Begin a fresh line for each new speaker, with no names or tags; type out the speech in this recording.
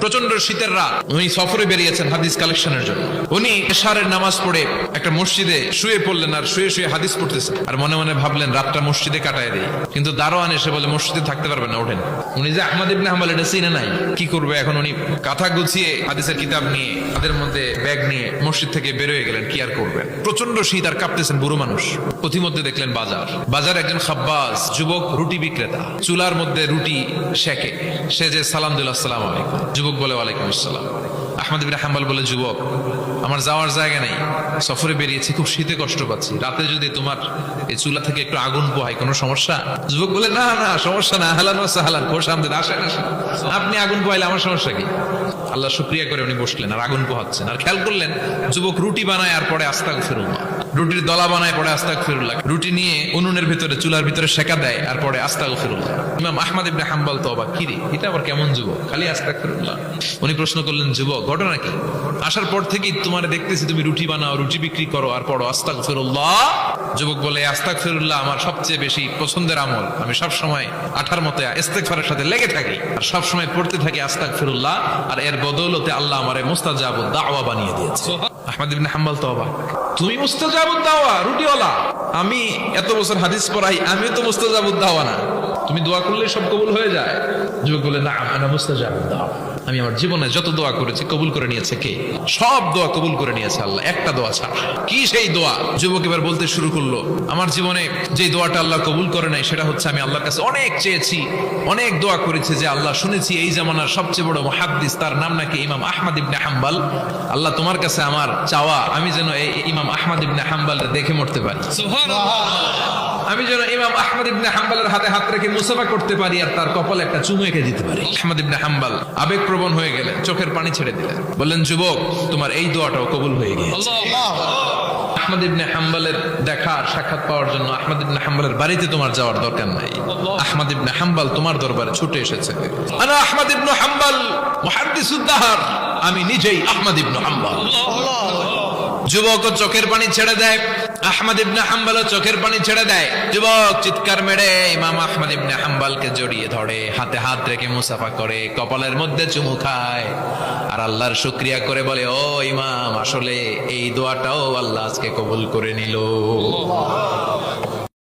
প্রচন্ড শীতের রাত, উনি সফরে বেরিয়েছেন হাদিস কালেকশনের জন্য। উনি এশারের নামাজ পড়ে একটা মসজিদে শুয়ে পড়লেন, আর শুয়ে শুয়ে হাদিস পড়তেছেন, আর মনে মনে ভাবলেন রাতটা মসজিদে কাটায় দেই। কিন্তু দারোয়ান এসে বলে মসজিদে থাকতে পারবেন না, ওঠেন। উনি যে আহমদ ইবনে হাম্বল এটা চিনে নাই, কি করবে এখন? উনি কাঁথা গুছিয়ে হাদিসের কিতাব নিয়ে তাদের মধ্যে ব্যাগ নিয়ে মসজিদ থেকে বের হয়ে গেলেন। কি আর করবেন, প্রচন্ড শীত, আর কাঁপতেছেন, বুড়ো মানুষ। পথিমধ্যে দেখলেন বাজার একজন খাব্বাস যুবক রুটি বিক্রেতা চুলার মধ্যে রুটি শেখে। সে যে সালাম দিল, আসসালামু আলাইকুম। যুবক বলে ওয়ালাইকুম আসসালাম। আহমদ ইবনে হাম্বল বলে, যুবক আমার যাওয়ার জায়গা নেই, সফরে বেরিয়েছি, খুব শীতে কষ্ট পাচ্ছি, রাতে যদি তোমার এই চুলা থেকে একটু আগুন পোহাই কোনো সমস্যা? যুবক বলে, না না সমস্যা না, আহলান ওয়া সাহলান, খোশ আমদেদ, আসেন আসেন, আপনি আগুন পোহাইলে আমার সমস্যা কি? আল্লাহ শুকরিয়া করে উনি বসলেন আর আগুন পোহাচ্ছেন। আর খেয়াল করলেন যুবক রুটি বানায় আর পরে আস্তাগফিরুল্লাহ, রুটির দলা বানায় পরে আস্তাগফিরুল্লাহ, রুটি নিয়ে উনুনের ভিতরে চুলার ভিতরে সেকা দেয় আর পরে আস্তাগফিরুল্লাহ। ইমাম আহমদ ইবনে হাম্বল তো অবাক, কি রে এটা আবার কেমন যুবক, খালি আস্তাগফিরুল্লাহ। উনি প্রশ্ন করলেন, যুবক ঘটনা কি? আসার পর থেকেই তোমার দেখতেছি তুমি রুটি বানাও, রুটি বিক্রি করো আর পড়ো আস্তাগফিরুল্লাহ। যুবক বলে, আস্তাগফিরুল্লাহ আমার সবচেয়ে বেশি পছন্দের আমল, আমি সব সময় আঠার মতো ইস্তেগফারের সাথে লেগে থাকি আর সব সময় পড়তে থাকি আস্তাগফিরুল্লাহ, আর এর বদৌলতে আল্লাহ আমারে মুস্তাজাবুদ দাওয়া বানিয়ে দিয়েছে। আহমদ ইবনে হাম্বল তো অবাক, তুমি মুস্তাজাবুদ দাওয়া, রুটিওয়ালা, আমি এত বছর হাদিস পড়াই, আমিও তো মুস্তাজাবুদ দাওয়া না, তুমি দোয়া করলে সব কবুল হয়ে যায়? যুবক বলে, না আনা মুস্তাজাবুদ দাওয়া, আমি আমার জীবনে যত দোয়া করেছি কবুল করে নিয়েছে কে? সব দোয়া কবুল করে নিয়েছে আল্লাহ, একটা দোয়া ছাড়া। কি সেই দোয়া? যুবক এবার বলতে শুরু করলো, আমার জীবনে যে দোয়াটা আল্লাহ কবুল করে নাই সেটা হচ্ছে আমি আল্লাহর কাছে অনেক চেয়েছি, অনেক দোয়া করেছি যে আল্লাহ, শুনেছি এই জামানার সবচেয়ে বড় মুহাদ্দিস, তার নাম নাকি ইমাম আহমদ ইবনে হাম্বল, আল্লাহ তোমার কাছে আমার চাওয়া আমি যেন এই ইমাম আহমদ ইবনে হাম্বল দেখে মরতে পারি, আমি যেন ইমাম আহমদ ইবনে হাম্বলের হাতে হাত রেখে মুসাফা করতে পারি আর তার কপালে একটা চুমু এঁকে দিতে পারি। আহমদ ইবনে হাম্বল আবেগপ্রবণ হয়ে গেলেন, চোখের পানি ছেড়ে দিলেন, বললেন, যুবক তোমার এই দোয়াটাও কবুল হয়ে গিয়েছে। আহমদ ইবনে হাম্বলের দেখা সাক্ষাৎ পাওয়ার জন্য আহমদ ইবনে হাম্বলের বাড়িতে তোমার যাওয়ার দরকার নাই, আহমদ ইবনে হাম্বল তোমার দরবারে ছুটে এসেছে। আনা আহমদ ইবনে হাম্বল মুহাদ্দিসুদ দাহর, আমি নিজেই আহমদ ইবনে হাম্বল। যুবক চোখের পানি ছেড়ে দেয়, আহমদ ইবনে হাম্বল চোখের পানি ছেড়ে দেয়। যুবক চিৎকার মেরে ইমাম আহমদ ইবনে হাম্বলকে জড়িয়ে ধরে, হাতে হাত রেখে মুসাফা করে, কপালের মধ্যে চুমু খায় আর আল্লাহর শুকরিয়া করে বলে, ও ইমাম, আসলে এই দোয়াটাও আল্লাহ আজকে কবুল করে নিল।